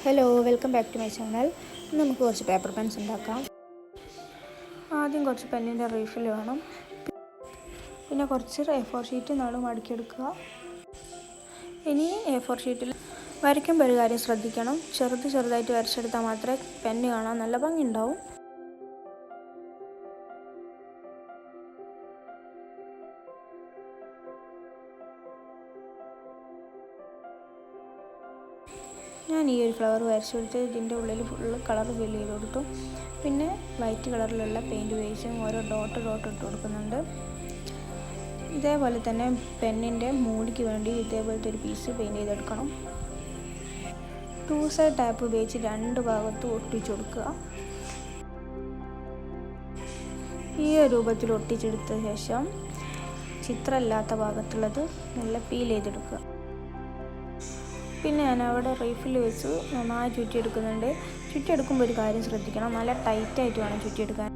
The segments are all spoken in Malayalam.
Hello, welcome back to my channel. നമുക്ക് കുറച്ച് പേപ്പർ പെൻസ് ഉണ്ടാക്കാം. ആദ്യം കുറച്ച് പെന്നിൻ്റെ റീഫിൽ വേണം. പിന്നെ കുറച്ച് A4 ഷീറ്റ് നടും മടക്കിയെടുക്കുക. ഇനി A4 ഷീറ്റിൽ വരയ്ക്കുമ്പോൾ ഒരു കാര്യം ശ്രദ്ധിക്കണം. ചെറുതായിട്ട് വരച്ചെടുത്താൽ മാത്രമേ പെന്ന് കാണാൻ നല്ല ഭംഗി ഉണ്ടാവും. ഞാൻ ഈ ഒരു ഫ്ലവർ വരച്ചെടുത്ത് ഇതിൻ്റെ ഉള്ളിൽ ഫുള്ള് കളർ ഫില്ല് ചെയ്ത് കൊടുത്തു. പിന്നെ വൈറ്റ് കളറിലുള്ള പെയിൻറ്റ് ഉപയോഗിച്ചും ഓരോ ഡോട്ട് ഇട്ട് കൊടുക്കുന്നുണ്ട്. ഇതേപോലെ തന്നെ പെന്നിൻ്റെ മൂടിക്ക് വേണ്ടി ഇതേപോലത്തെ ഒരു പീസ് പെയിൻറ്റ് ചെയ്തെടുക്കണം. 2 സൈഡ് ടാപ്പ് ഉപയോഗിച്ച് 2 ഭാഗത്തും ഒട്ടിച്ചു കൊടുക്കുക. ഈ രൂപത്തിൽ ഒട്ടിച്ചെടുത്ത ശേഷം ചിത്രമില്ലാത്ത ഭാഗത്തുള്ളത് നല്ല പീൽ ചെയ്തെടുക്കുക. പിന്നെ ഞാൻ അവിടെ റീഫിൽ വെച്ച് നന്നായി ചുറ്റിയെടുക്കുന്നുണ്ട്. ചുറ്റിയെടുക്കുമ്പോൾ ഒരു കാര്യം ശ്രദ്ധിക്കണം, നല്ല ടൈറ്റായിട്ട് വേണം ചുറ്റിയെടുക്കാൻ.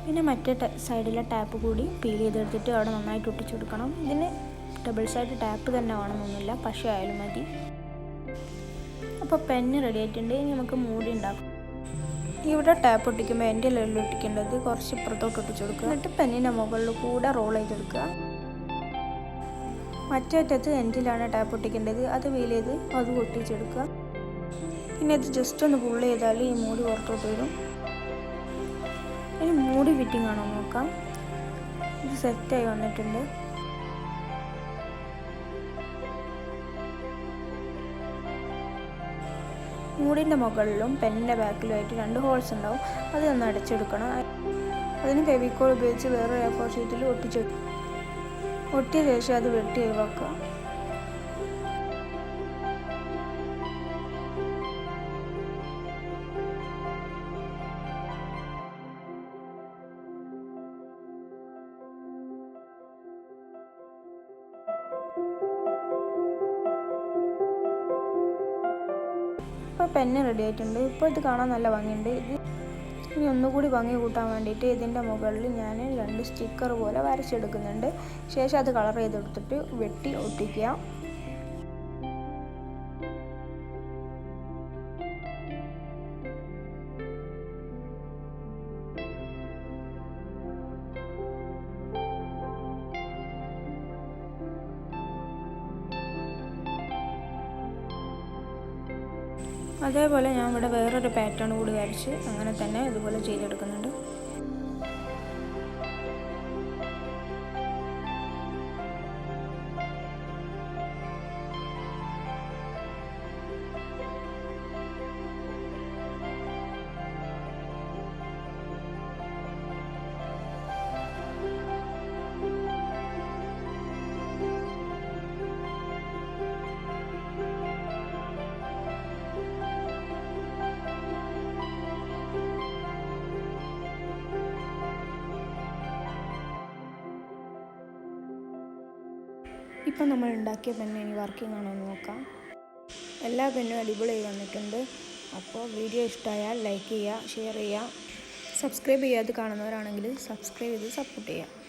പിന്നെ മറ്റേ സൈഡിലെ ടാപ്പ് കൂടി പീൽ ചെയ്തെടുത്തിട്ട് അവിടെ നന്നായിട്ട് ഒട്ടിച്ചെടുക്കണം. ഇതിന് ഡബിൾ സൈഡ് ടാപ്പ് തന്നെ വേണമെന്നൊന്നുമില്ല, പക്ഷേ ആയാലും മതി. അപ്പോൾ പെന്ന് റെഡി ആയിട്ടുണ്ട്. ഇനി നമുക്ക് മൂടി ഉണ്ടാക്കാം. ഇവിടെ ടാപ്പ് ഒട്ടിക്കുമ്പോൾ എൻ്റെ ലെവലിൽ ഒട്ടിക്കേണ്ടത് കുറച്ച് ഇപ്പുറത്തോട്ട് ഒട്ടിച്ചു കൊടുക്കുക. എന്നിട്ട് പെന്നിൻ്റെ മുകളിൽ കൂടെ റോൾ ചെയ്തെടുക്കുക. മറ്റേ അറ്റത്ത് എൻഡിലാണ് ടാപ്പ് ഒട്ടിക്കേണ്ടത്. അത് വീൽ ചെയ്ത് അത് ഒട്ടിച്ചെടുക്കുക. പിന്നെ ഇത് ജസ്റ്റ് ഒന്ന് പുൾ ചെയ്താൽ ഈ മൂടി പുറത്തോട്ട് വരും. ഇനി മൂടി ഫിറ്റിംഗ് ആണോ നോക്കാം. ഇത് സെറ്റായി വന്നിട്ടുണ്ട്. മൂടിൻ്റെ മുകളിലും പെന്നിൻ്റെ ബാക്കിലുമായിട്ട് 2 ഹോൾസ് ഉണ്ടാവും. അത് ഒന്ന് അടച്ചെടുക്കണം. അതിന് ഫെവിക്കോൾ ഉപയോഗിച്ച് വേറൊരു A4 ഷീറ്റിൽ ഒട്ടിയ ശേഷം അത് വെട്ടി ഒഴിവാക്കുക. ഇപ്പോൾ പെന്ന് റെഡി ആയിട്ടുണ്ട്. ഇപ്പോൾ ഇത് കാണാൻ നല്ല ഭംഗിയുണ്ട്. ഇനി ഒന്നുകൂടി ഭംഗി കൂട്ടാൻ വേണ്ടിയിട്ട് ഇതിൻ്റെ മുകളിൽ ഞാൻ 2 സ്റ്റിക്കർ പോലെ വരച്ചെടുക്കുന്നുണ്ട്. ശേഷം അത് കളർ ചെയ്തെടുത്തിട്ട് വെട്ടി ഒട്ടിക്കുക. അതേപോലെ ഞാൻ ഇവിടെ വേറൊരു പാറ്റേൺ കൂടി വരച്ച് അങ്ങനെ തന്നെ ഇതുപോലെ ചെയ്തെടുക്കുന്നുണ്ട്. ഇപ്പം നമ്മൾ ഉണ്ടാക്കിയ പെണ്ണ് ഇനി വർക്കിംഗ് ആണോ എന്ന് നോക്കാം. എല്ലാ പെണ്ണും അടിപൊളിയായി വന്നിട്ടുണ്ട്. അപ്പോൾ വീഡിയോ ഇഷ്ടമായാൽ ലൈക്ക് ചെയ്യുക, ഷെയർ ചെയ്യുക, സബ്സ്ക്രൈബ് ചെയ്യാതെ കാണുന്നവരാണെങ്കിൽ സബ്സ്ക്രൈബ് ചെയ്ത് സപ്പോർട്ട് ചെയ്യുക.